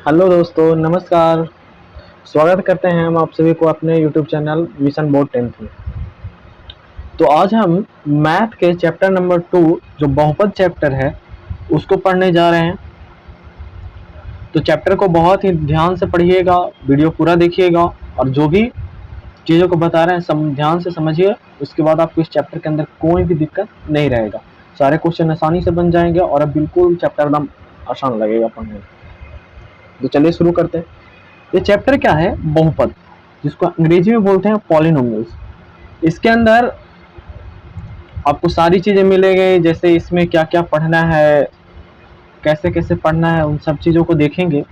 Hello दोस्तों, नमस्कार। स्वागत करते हैं हम आप सभी को अपने YouTube channel mission board 10th में। तो आज हम मैथ के चैप्टर नंबर 2 जो बहुपद चैप्टर है उसको पढ़ने जा रहे हैं। तो चैप्टर को बहुत ही ध्यान से पढ़िएगा, वीडियो पूरा देखिएगा और जो भी चीज़ों को बता रहे हैं ध्यान से समझिए। उसके बाद आपको इस चैप्टर के अंदर कोई भी दिक्कत नहीं रहेगा, सारे क्वेश्चन आसानी से बन जाएंगे और अब बिल्कुल चैप्टर एकदम आसान लगेगा पढ़ने में। तो चलिए शुरू करते हैं। ये चैप्टर क्या है? बहुपद, जिसको अंग्रेजी में बोलते हैं पॉलिनोमियल्स। इसके अंदर आपको सारी चीजें मिलेंगी, जैसे इसमें क्या क्या पढ़ना है, कैसे कैसे पढ़ना है, उन सब चीजों को देखेंगे।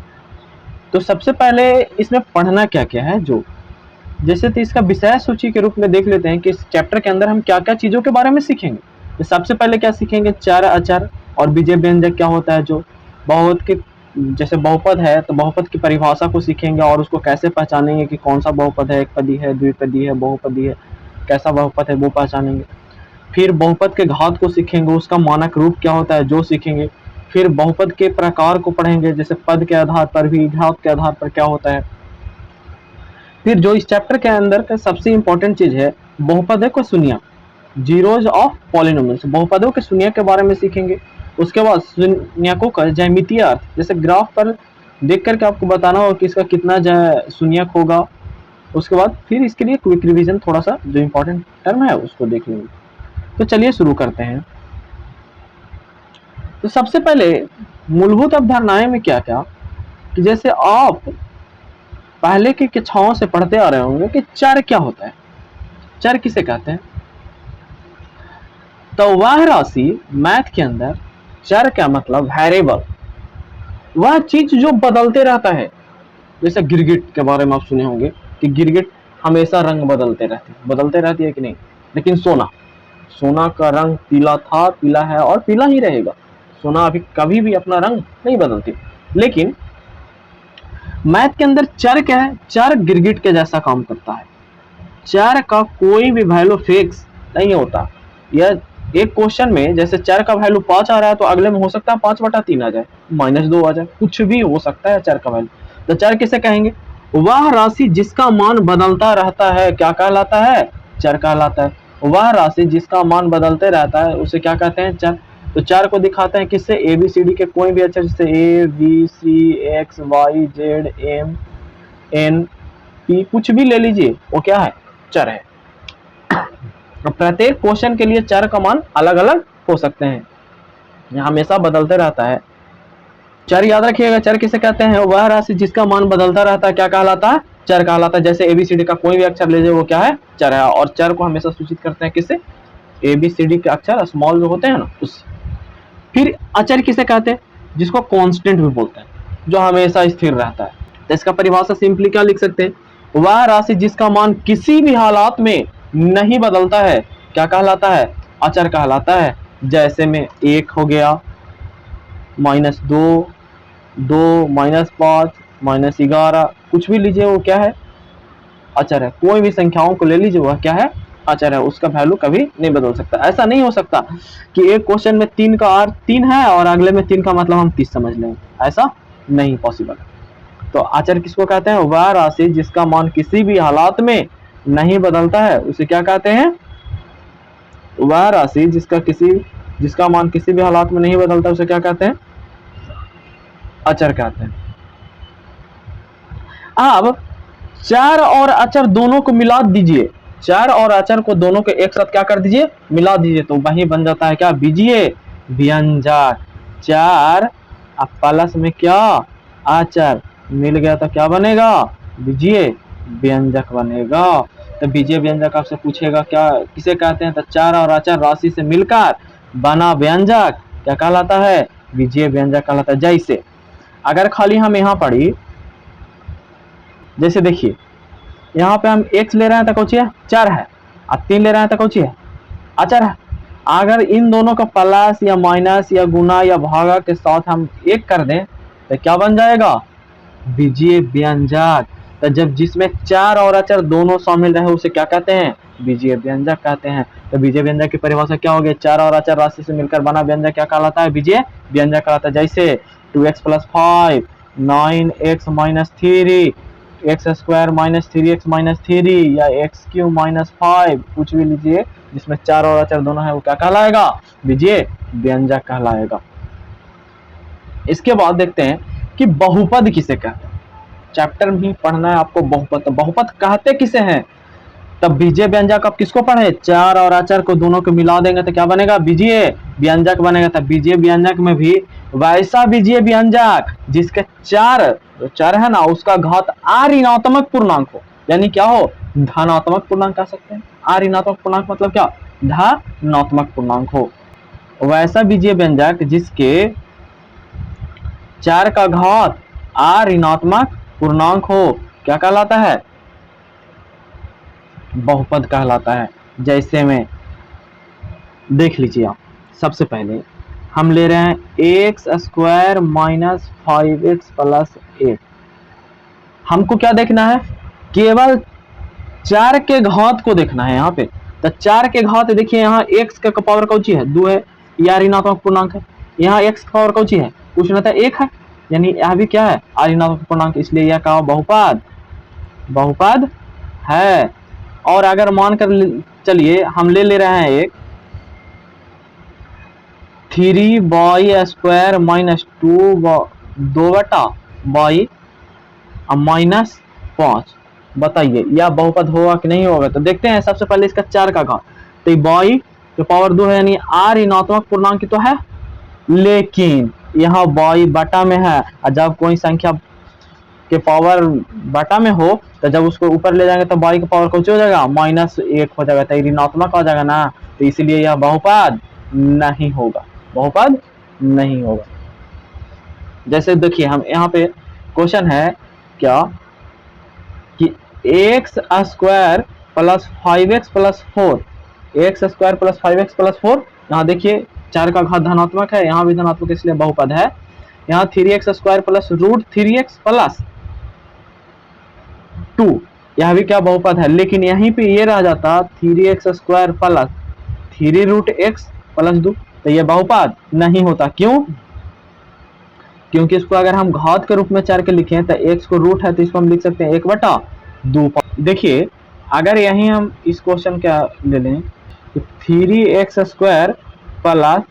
तो सबसे पहले इसमें पढ़ना क्या क्या है, जो जैसे तो इसका विषय सूची के रूप में देख लेते हैं कि इस चैप्टर के अंदर हम क्या क्या चीजों के बारे में सीखेंगे। तो सबसे पहले क्या सीखेंगे? चर, अचर और बीजीय व्यंजक क्या होता है। जो बहुत के जैसे बहुपद है तो बहुपद की परिभाषा को सीखेंगे और उसको कैसे पहचानेंगे कि कौन सा बहुपद है, एकपदी है, द्विपदी है, बहुपदी है, कैसा बहुपद है वो पहचानेंगे। फिर बहुपद के घात को सीखेंगे, उसका मानक रूप क्या होता है जो सीखेंगे। फिर बहुपद के प्रकार को पढ़ेंगे, जैसे पद के आधार पर भी, घात के आधार पर क्या होता है। फिर जो इस चैप्टर के अंदर का सबसे इंपॉर्टेंट चीज है, बहुपद को शून्य, जीरोज ऑफ पॉलिनोमियल्स, बहुपदों के शून्य के बारे में सीखेंगे। उसके बाद शून्यकों का ज्यामितीय अर्थ, जैसे ग्राफ पर देख करके आपको बताना होगा कि इसका कितना शून्यक होगा। उसके बाद फिर इसके लिए क्विक रिवीजन, थोड़ा सा जो इंपॉर्टेंट टर्म है उसको देख लेंगे। तो चलिए शुरू करते हैं। तो सबसे पहले मूलभूत अवधारणाएं में क्या क्या, कि जैसे आप पहले की कक्षाओं से पढ़ते आ रहे होंगे कि चर क्या होता है, चर किसे कहते हैं। तो वह राशि मैथ के अंदर, चर का मतलब वेरिएबल, वह चीज जो बदलते रहता है। जैसे गिरगिट के बारे में आप सुने होंगे कि गिरगिट हमेशा रंग बदलते रहती है कि नहीं। लेकिन सोना, सोना का रंग पीला था, पीला है और पीला ही रहेगा। सोना अभी कभी भी अपना रंग नहीं बदलती। लेकिन मैथ के अंदर चर क्या है? चर गिरगिट के जैसा काम करता है। चर का कोई भी वैल्यू फिक्स नहीं होता। यह एक क्वेश्चन में जैसे चर का वैल्यू 5 आ रहा है तो अगले में हो सकता है 5/3 आ जाए, -2 आ जाए, कुछ भी हो सकता है चर का वैल्यू। तो चर किसे कहेंगे? वह राशि जिसका मान बदलता रहता है क्या कहलाता है? चर कहलाता है। वह राशि जिसका मान बदलते रहता है उसे क्या कहते हैं? चर। तो चर को दिखाते हैं किससे? ABCD के कोई भी अक्षर, जैसे ABCXYZMNP, कुछ भी ले लीजिए, वो क्या है? चर है। प्रत्येक क्वेश्चन के लिए चर का मान अलग अलग हो सकते हैं, यह हमेशा बदलते रहता है। चर याद रखिएगा, चर किसे कहते हैं? वह राशि जिसका मान बदलता रहता है क्या कहलाता है? चर कहलाता है। जैसे ABCD का कोई भी अक्षर लीजिए वो क्या है? चर है। और चर को हमेशा सूचित करते हैं किससे? ABCD के अक्षर स्मॉल जो होते हैं ना, उससे। फिर अचर किसे कहते हैं? जिसको कांस्टेंट भी बोलते हैं, जो हमेशा स्थिर रहता है। तो इसका परिभाषा सिंपली क्या लिख सकते हैं? वह राशि जिसका मान किसी भी हालात में नहीं बदलता है क्या कहलाता है? अचर कहलाता है। जैसे में 1 हो गया, -2, 2, -5, -11, कुछ भी लीजिए वो क्या है? अचर है। कोई भी संख्याओं को ले लीजिए वह क्या है? अचर है। उसका वैल्यू कभी नहीं बदल सकता। ऐसा नहीं हो सकता कि एक क्वेश्चन में 3 का अर्थ 3 है और अगले में 3 का मतलब हम 30 समझ लें, ऐसा नहीं पॉसिबल। तो अचर किसको कहते हैं? वह राशि जिसका मान किसी भी हालात में नहीं बदलता है उसे क्या कहते हैं? वह राशि जिसका मान किसी भी हालात में नहीं बदलता उसे क्या कहते हैं? अचर कहते हैं। अब चर और अचर दोनों को मिला दीजिए, चर और अचर को दोनों को एक साथ क्या कर दीजिए? मिला दीजिए, तो वही बन जाता है क्या? बीजीय व्यंजक। चर अब प्लस में क्या? अचर मिल गया तो क्या बनेगा? बीजीय व्यंजक बनेगा। तो बीजीय व्यंजक आपसे पूछेगा क्या किसे कहते हैं? तो चर और अचर राशि से मिलकर बना व्यंजक क्या कहलाता है? बीजीय व्यंजक कहलाता है। जैसे अगर खाली हम यहाँ पढ़ी, जैसे देखिए यहाँ पे हम x ले रहे हैं तो कौन है? चर है। और 3 ले रहे हैं तो कौन है? अचर है। अगर इन दोनों का प्लस या माइनस या गुना या भागा के साथ हम एक कर दें तो क्या बन जाएगा? बीजीय व्यंजक। तो जब जिसमें चर और अचर दोनों शामिल रहे उसे क्या कहते हैं? बीजीय व्यंजक कहते हैं। तो बीजीय व्यंजक की परिभाषा क्या होगी? चर और अचर राशि से मिलकर बना व्यंजक क्या कहलाता है? बीजीय व्यंजक कहलाता है। जैसे 2x + 5 9x minus 3 x square minus 3x minus 3 या एक्स क्यूब माइनस 5, कुछ भी लीजिए जिसमें चार और अचर दोनों है वो क्या कहलाएगा? बीजीय व्यंजक कहलाएगा। इसके बाद देखते हैं कि बहुपद किसे कहते हैं। चैप्टर में ही पढ़ना है आपको बहुपद। बहुपद कहते किसे हैं? तब बीजीय व्यंजक आप किसको पढ़े? चार और अचर को दोनों को मिला देंगे तो क्या बनेगा? बीजीय व्यंजक बनेगा। तब बीजीय व्यंजक में भी वैसा बीजीय व्यंजक जिसके चार चर है ना उसका घात ऋणात्मक पूर्णांक हो, यानी क्या हो? धनात्मक पूर्णांक कह सकते हैं। ऋणात्मक पूर्णांक मतलब क्या? धनात्मक पूर्णांक हो। वैसा बीजीय व्यंजक जिसके चार का घात ऋणात्मक पूर्णांक हो क्या कहलाता है? बहुपद कहलाता है। जैसे में देख लीजिए आप, सबसे पहले हम ले रहे हैं x square minus 5x plus 8। हमको क्या देखना है? केवल चार के घात को देखना है यहाँ पे। तो चार के घात देखिए, यहाँ x का पावर कौची है? 2 है, यह ऋणात्मक पूर्णांक है। यहाँ x का पावर कौची है? कुछ नहीं था, 1 है, यानी यह भी क्या है? ऋणात्मक पूर्णांक, इसलिए यह कहा बहुपद। बहुपद है। और अगर मानकर चलिए हम ले रहे हैं एक 3y square minus 2/y minus 5, बताइए यह बहुपद होगा कि नहीं होगा? तो देखते हैं। सबसे पहले इसका चार का घात, तो y के पावर 2 है, यानी ऋणात्मक पूर्णांक तो है, लेकिन यहाँ y बटा में है, और जब कोई संख्या के पावर बटा में हो तो जब उसको ऊपर ले जाएंगे तो y का पावर कौन हो जाएगा? -1 हो जाएगा, तो ऋणात्मक हो जाएगा ना, तो इसलिए यह बहुपद नहीं होगा। बहुपद नहीं होगा। जैसे देखिए हम यहाँ पे क्वेश्चन है क्या कि x square plus 5x plus 4, x square plus 5x plus 4, यहाँ देखिए चार का घात धनात्मक है, यहाँ भी धनात्मक, इसलिए बहुपद है। यहाँ 3x square plus root 3x plus 2, यह भी क्या? बहुपद है। लेकिन यहीं पे ये रह जाता 3x square plus 3 root x plus 2, तो ये बहुपद नहीं होता। क्यों? क्योंकि इसको अगर हम घात के रूप में चार के लिखें तो x को रूट है, तो इसको हम लिख सकते हैं 1/2। देखिए अगर यहीं हम इस क्वेश्चन क्या ले लें तो 3x square plus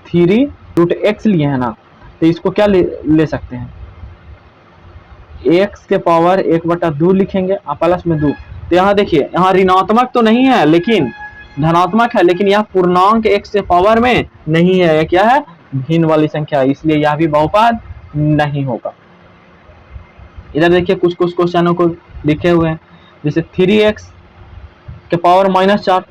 3 root x लिए है ना, तो इसको क्या ले सकते हैं? x के पावर 1/2 लिखेंगे और प्लस में 2। तो यहाँ देखिए, यहाँ ऋणात्मक तो नहीं है लेकिन धनात्मक है, लेकिन यह पूर्णांक x के पावर में नहीं है, यह क्या है? भिन्न वाली संख्या, इसलिए यह भी बहुपद नहीं होगा। इधर देखिए कुछ क्वेश्चनों को लिखे हुए हैं, जैसे 3x के power -4,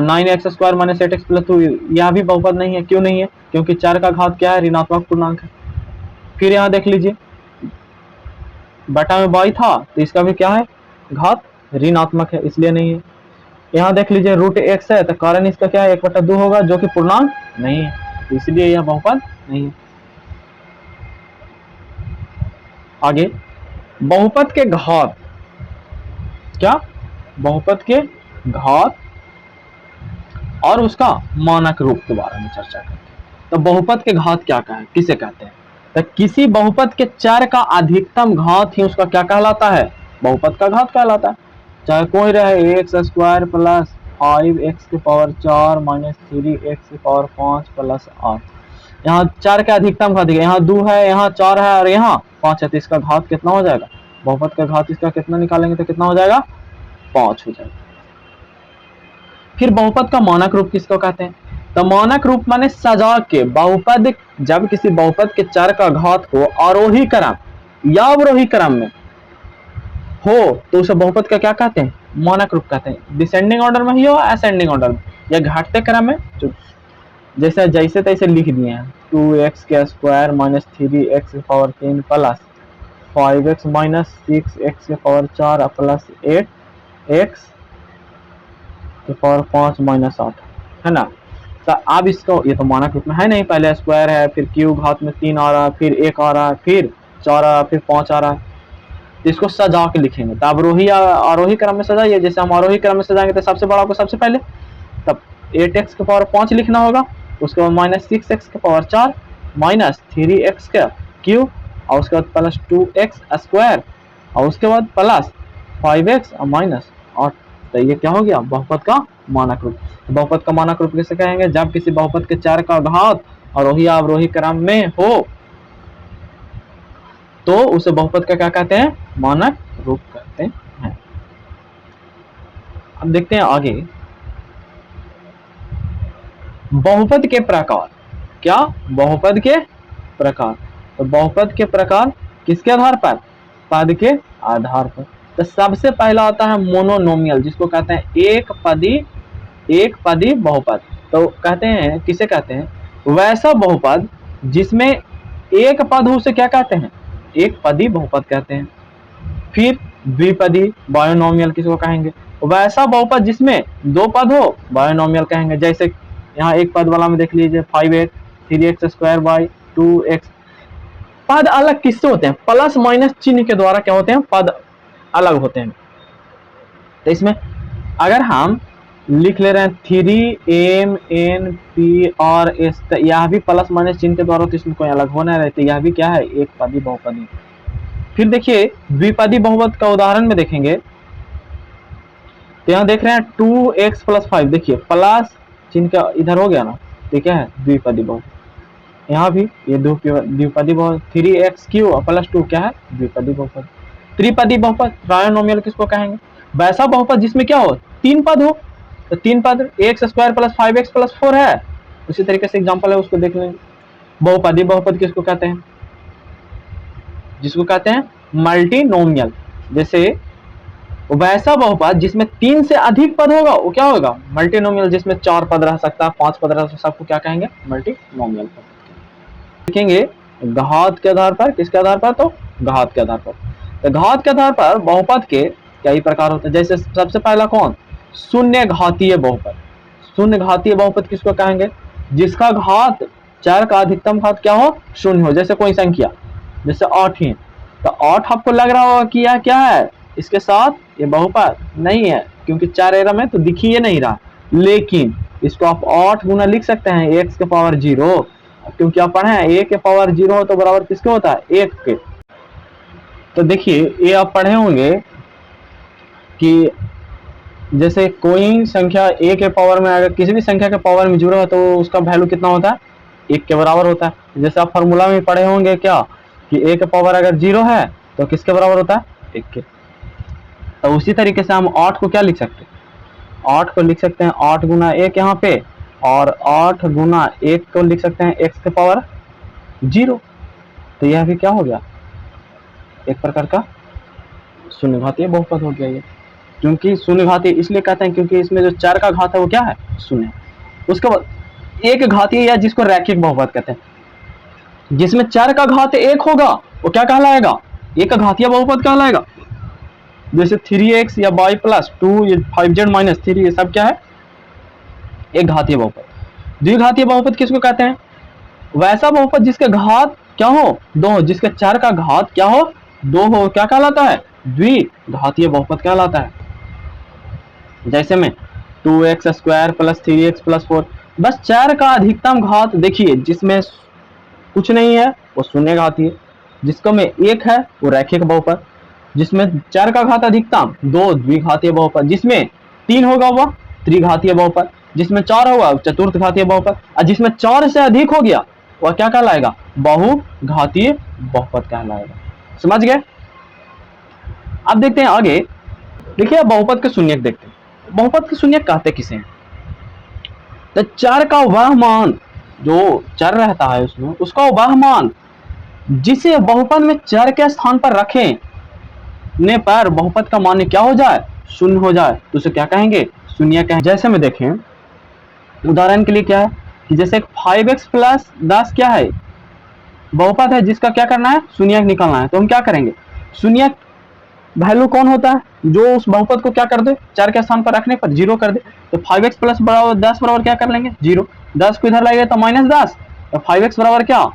9x square minus 8x plus 2, यह भी बहुपद नहीं है। क्यों नहीं है? क्योंकि चार का घात क्या है? ऋणात्मक पूर्णांक है। फिर यहाँ देख लीजिए बटा में y था, तो इसका भी क्या है? घात ऋणात्मक है, इसलिए नहीं है। यहाँ देख लीजिए रूट x है, तो कारण इसका क्या है? 1/2 होगा, जो कि पूर्णांक नहीं है, तो इसलिए यह बहुपद नहीं है। आगे बहुपद के घात, क्या? बहुपद के घात और उसका मानक रूप के बारे में चर्चा करते हैं। तो बहुपद के घात क्या किसे कहते हैं? तो किसी बहुपद के चार का अधिकतम घात ही उसका क्या कहलाता है? बहुपद का घात कहलाता है। चाहे कोई रहे एक्स स्क्वायर प्लस 5x के पावर 4 माइनस 3x के पावर 5 प्लस 8, यहाँ चार का अधिकतम घात है, यहाँ 2 है, यहाँ 4 है और यहाँ 5 है, तो इसका घात कितना हो जाएगा? बहुपद का घात इसका कितना निकालेंगे तो कितना हो जाएगा? 5 हो जाएगा। फिर बहुपद का मानक रूप किसको कहते हैं? तो मानक रूप माने सजा के बहुपद, जब किसी बहुपद के चार का घात को आरोही क्रम या अवरोही क्रम में हो तो उसे बहुपद का क्या कहते हैं? मानक रूप कहते हैं। डिसेंडिंग ऑर्डर में ही हो, असेंडिंग ऑर्डर में, या घटते क्रम में, जैसे तैसे लिख दिए हैं। 2x के स्क्वायर माइनस 3x के power 3 plus 5x minus 6x के पावर 4 प्लस 8x के पावर 5 माइनस 8, है ना। तो अब इसको, ये तो मानक रूप में है नहीं, पहले स्क्वायर है, फिर क्यूब घात में 3 आ रहा है, फिर 1 आ रहा है, फिर 4 आ रहा है, फिर 5 आ रहा है, तो इसको सजा के लिखेंगे। तो अवरोही आरोही क्रम में सजाइए। जैसे हम आरोही क्रम में सजाएंगे तो सबसे बड़ा को सबसे पहले, तब 8x के पावर 5 लिखना होगा, उसके बाद माइनस 6x के पावर 4 माइनस 3x का क्यूब और उसके बाद प्लस 2x² और उसके बाद प्लस 5x और माइनस 8। तो ये क्या हो गया, बहुपद का मानक रूप। बहुपद का मानक रूप किसे कहेंगे, जब किसी बहुपद के 4 का घात आरोही अवरोही क्रम में हो तो उसे बहुपद का क्या कहते हैं, मानक रूप कहते हैं। अब देखते हैं आगे, बहुपद के प्रकार। क्या, बहुपद के प्रकार। तो बहुपद के प्रकार किसके आधार पर, पद के आधार पर। तो सबसे पहला आता है मोनोनोमियल, जिसको कहते हैं एक पदी बहुपद। तो कहते हैं, किसे कहते हैं, वैसा बहुपद जिसमें एक पद हो उसे क्या कहते हैं, एक पदी बहुपद कहते हैं। फिर द्विपदी बायोनोमियल किसको कहेंगे, वैसा बहुपद जिसमें दो पद हो बायोनोमियल कहेंगे। जैसे यहाँ एक पद वाला में देख लीजिए 5x 3x² बाई 2x। पद अलग किससे होते हैं, प्लस माइनस चिन्ह के द्वारा क्या होते हैं, पद अलग होते हैं। तो इसमें अगर हम लिख ले रहे हैं 3MNPRS, तो यह भी प्लस माइनस चिन्ह के द्वारा, तो इसमें कोई अलग होना रहते, यह भी क्या है, एक पदी बहुपदी। फिर देखिए द्विपदी बहुपद का उदाहरण में देखेंगे, तो यहाँ देख रहे हैं 2x + 5, देखिए प्लस चिन्ह का इधर हो गया ना, तो क्या है, द्विपदी बहुपद। यहाँ भी ये द्विपदी बहुपद 3x³ + 2 क्या है, द्विपदी बहुपद। त्रिपदी बहुपद ट्रायनोमियल किसको कहेंगे, वैसा बहुपद जिसमें क्या हो, तीन पद हो। तो तीन पद x² + 5x + 4 है। उसी तरीके से एग्जांपल है, उसको देख लेंगे। बहुपदी बहुपद किसको कहते हैं, जिसको कहते हैं मल्टीनोमियल। जैसे वैसा बहुपद जिसमें 3 से अधिक पद होगा वो क्या होगा, मल्टीनोमियल। जिसमें 4 पद रह सकता है, 5 पद रह सकता है, सबको क्या कहेंगे, मल्टीनोमियल। देखेंगे घात के आधार पर, किसके आधार पर, तो घात के आधार पर। तो घात के आधार पर बहुपद के कई प्रकार होते हैं। जैसे सबसे पहला कौन, शून्य घातीय बहुपद। शून्य घातीय बहुपद किसको कहेंगे, जिसका घात 4 का अधिकतम घात क्या हो, शून्य हो। जैसे कोई संख्या, जैसे 8 ही, तो 8 आपको लग रहा होगा कि यह क्या है, इसके साथ ये बहुपद नहीं है, क्योंकि 4 एरम है तो दिख ही नहीं रहा। लेकिन इसको आप 8 गुना लिख सकते हैं x के पावर 0, क्योंकि आप पढ़े हैं a के पावर 0 हो तो बराबर किसके होता है, 1 के। तो देखिए ये आप पढ़े होंगे कि जैसे कोई संख्या a के पावर में, अगर किसी भी संख्या के पावर में 0 है तो उसका वैल्यू कितना होता है, 1 के बराबर होता है। जैसे आप फार्मूला में पढ़े होंगे क्या, कि a के पावर अगर 0 है तो किसके बराबर होता है, 1 के। तो उसी तरीके से हम 8 को क्या लिख सकते हैं, 8 को लिख सकते हैं 8 गुना 1 यहाँ पे, और 8 गुना 1 को लिख सकते हैं x के पावर 0। तो यह भी क्या हो गया, एक प्रकार का शून्य घातीय बहुपद हो गया ये। क्योंकि शून्य घातीय इसलिए कहते हैं क्योंकि इसमें जो 4 का घात है वो क्या है, शून्य। उसके बाद एक घातीय, या जिसको रैखिक बहुपद कहते हैं, जिसमें 4 का घात 1 होगा वो क्या कहलाएगा, एक घातीय बहुपद कहलाएगा। जैसे 3x या y + 2 या 5z - 3, ये सब क्या है, एक घातीय बहुपद। द्विघातीय बहुपद किसको कहते हैं, वैसा बहुपद जिसके घात क्या हो, 2 हो। जिसके 4 का घात क्या हो, 2 हो, क्या कहलाता है, द्विघातीय बहुपद कहलाता है। जैसे में 2x² + 3x + 4, बस 4 का अधिकतम घात देखिए, जिसमें कुछ नहीं है वो शून्य घातीय, जिसको में 1 है वो रैखिक बहुपद, जिसमें 4 का घात अधिकतम 2 द्विघातीय बहुपद, जिसमें 3 होगा वह त्रिघातीय बहुपद, जिसमें 4 होगा चतुर्थ घातीय बहुपद, और जिसमें 4 से अधिक हो गया वह क्या कहलाएगा, बहुघातीय बहुपद कहलाएगा। समझ गए। अब देखते हैं आगे, देखिए बहुपद के शून्यक देखते हैं। बहुपद के शून्यक कहते किसे हैं, तो 4 का वह मान जो चर रहता है उसमें, उसका वह मान जिसे बहुपद में चर के स्थान पर रखें ने पर बहुपद का मान क्या हो जाए, शून्य हो जाए, तो उसे क्या कहेंगे, शून्यक कहेंगे। जैसे में देखें उदाहरण के लिए क्या है, कि जैसे 5x + 10 क्या है, बहुपद है जिसका क्या करना है, शून्यक निकालना है। तो हम क्या करेंगे, शून्यक वैल्यू कौन होता है, जो उस बहुपद को क्या कर दे, 4 के स्थान पर रखने पर 0 कर दे। तो 5x + 10 बराबर क्या कर लेंगे, 0। 10 को इधर लाएंगे तो -10, तो 5x बराबर क्या,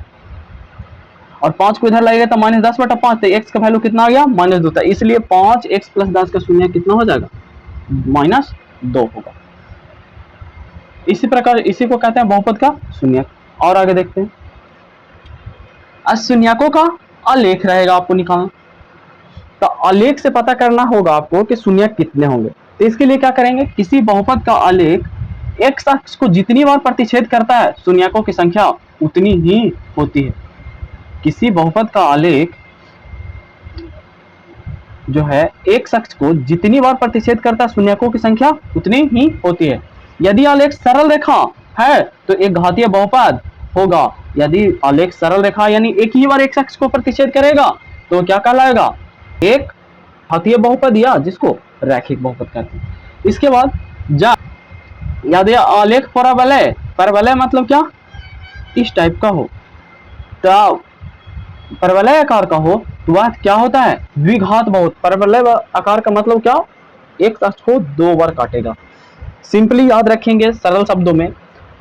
और 5 को इधर लाएंगे तो -10/5, तो x का वैल्यू कितना आ गया, -2। तो इसलिए 5x + 10 का शून्य कितना हो जाएगा, -2 होगा। इसी प्रकार इसी को कहते हैं बहुपद का शून्यक। और आगे देखते हैं, अशून्यकों का आलेख रहेगा आपको निकालना। तो आलेख से पता करना होगा आपको कि शून्यक कितने होंगे। तो इसके लिए क्या करेंगे, किसी बहुपद का आलेख x अक्ष को जितनी बार प्रतिच्छेद करता है शून्यकों की संख्या उतनी ही होती है। किसी बहुपद का आलेख जो है x अक्ष को जितनी बार प्रतिच्छेद करता है शून्यकों की संख्या उतनी ही होती है। यदि आलेख सरल रेखा है तो एक घातीय बहुपद होगा। यदि आलेख सरल रेखा यानी एक ही बार x अक्ष को प्रतिच्छेद करेगा तो क्या कहलाएगा, एक घातीय बहुपद या जिसको रैखिक बहुपद कहते हैं। इसके बाद यदि आलेख परवलय, परवलय मतलब क्या, इस टाइप का हो, तो परवलय आकार का हो तो वह क्या होता है, द्विघात बहुपद। परवलय आकार का मतलब क्या, एक अक्ष को दो बार काटेगा। सिंपली याद रखेंगे सरल शब्दों में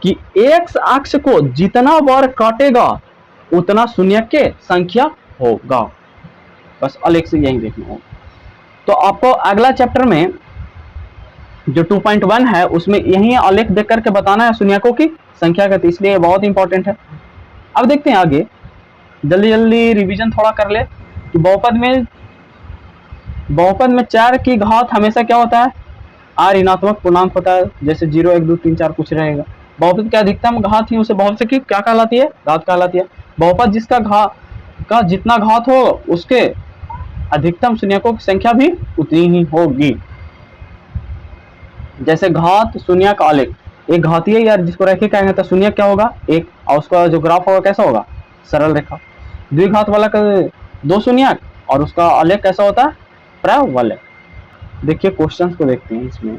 कि एक अक्ष को जितना बार काटेगा उतना शून्यक के संख्या होगा। बस आलेख से यही देखना होगा। तो आपको अगला चैप्टर में जो 2.1 है उसमें यही आलेख देख करके बताना है शून्यकों की संख्या का, तो इसलिए बहुत इंपॉर्टेंट है। अब देखते हैं आगे, जल्दी जल्दी रिवीजन थोड़ा कर ले कि बहुपद में 4 की घात हमेशा क्या होता है, r ऋणात्मक पूर्णांक होता है। जैसे 0 1 2 3 4 कुछ रहेगा। बहुपद की अधिकतम घात ही उसे बहुपद की क्या कहलाती है, घात कहलाती है। बहुपद जिसका का जितना घात हो उसके अधिकतम शून्यकों की संख्या भी उतनी ही होगी। जैसे घात शून्यक आलेख, एक घातीय या जिसको रैखिक कहेंगे तो शून्यक क्या होगा, एक, और उसका जो ग्राफ होगा कैसा होगा, सरल रेखा। द्विघात वाला का दो शून्यक और उसका आलेख कैसा होता है, परवलय। देखिए क्वेश्चंस को देखते हैं इसमें।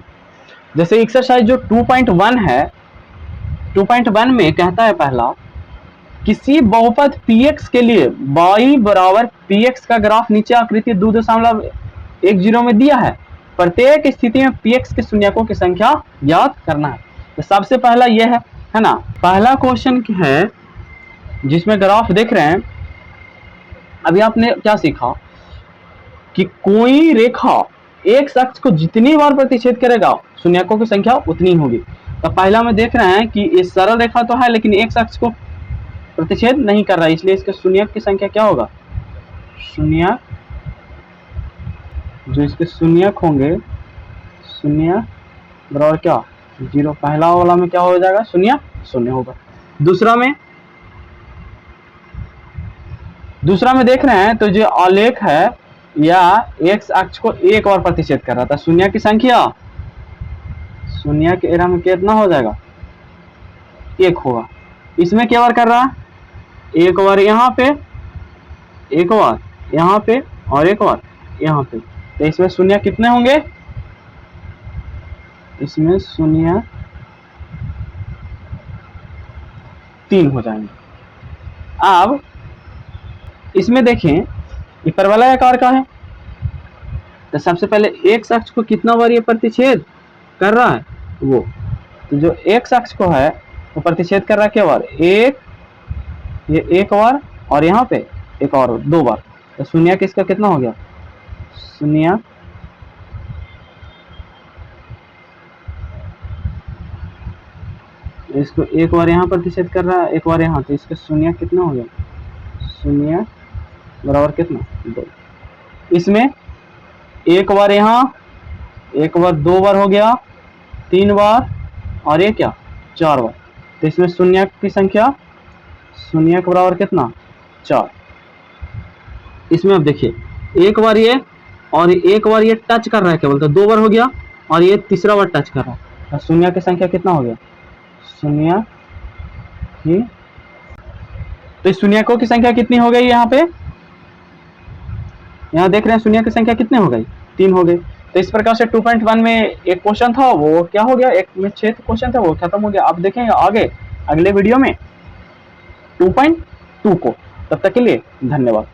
जैसे एक्सरसाइज जो 2.1 है, 2.1 में कहता है पहला, किसी बहुपद px के लिए y बराबर px का ग्राफ नीचे आकृति 2.10 में दिया है। प्रत्येक स्थिति में px के शून्यकों की संख्या ज्ञात करना है। तो सबसे पहला यह है ना, पहला क्वेश्चन है जिसमें ग्राफ देख रहे हैं। अभी आपने क्या सीखा कि कोई रेखा एक अक्ष को जितनी बार प्रतिच्छेद करेगा शून्यकों की संख्या उतनी होगी। तो पहला में देख रहे हैं कि ये सरल रेखा तो है लेकिन एक अक्ष को प्रतिच्छेद नहीं कर रहा है, इसलिए इसके शून्यक की संख्या क्या होगा, शून्यक, जो इसके शून्यक होंगे, शून्य बराबर क्या, 0। पहला वाला में क्या हो जाएगा, शून्य शून्य होगा। दूसरा में देख रहे हैं तो जो आलेख है या एक्स अक्ष को एक बार प्रतिच्छेद कर रहा था, शून्य की संख्या, शून्य के एरा में कितना हो जाएगा, एक होगा। इसमें क्या बार कर रहा है, एक बार यहाँ पे, एक बार यहाँ पे और एक बार यहाँ पे। तो इसमें शून्य कितने होंगे, इसमें शून्य 3 हो जाएंगे। अब इसमें देखें ये परवलय आकार का है, तो सबसे पहले एक अक्ष को कितना बार ये प्रतिच्छेद कर रहा है, वो तो जो एक अक्ष को है वो प्रतिच्छेद कर रहा है क्या बार, एक, ये एक बार और यहाँ पे एक और 2 बार। तो शून्य किसका कितना हो गया, शून्य इसको एक बार यहाँ प्रतिच्छेद कर रहा है, एक बार यहाँ, तो इसका शून्य कितना हो गया, शून्य बराबर कितना, 2। इसमें एक बार यहाँ, एक बार 2 बार हो गया, 3 बार और ये क्या, 4 बार। तो इसमें शून्य की संख्या, शून्य के बराबर कितना, 4। इसमें अब देखिए एक बार ये और एक बार ये टच कर रहा है केवल, तो 2 बार हो गया और ये तीसरा बार टच कर रहा है। शून्य की संख्या कितना हो गया, शून्य की, तो इस शून्यकों की संख्या कितनी हो गई, यहाँ पे यहाँ देख रहे हैं शून्य की संख्या कितने हो गई, 3 हो गई। तो इस प्रकार से 2.1 में एक क्वेश्चन था वो क्या हो गया, एक में 6 क्वेश्चन था वो खत्म हो गया। अब देखेंगे आगे अगले वीडियो में 2.2 को। तब तक के लिए धन्यवाद।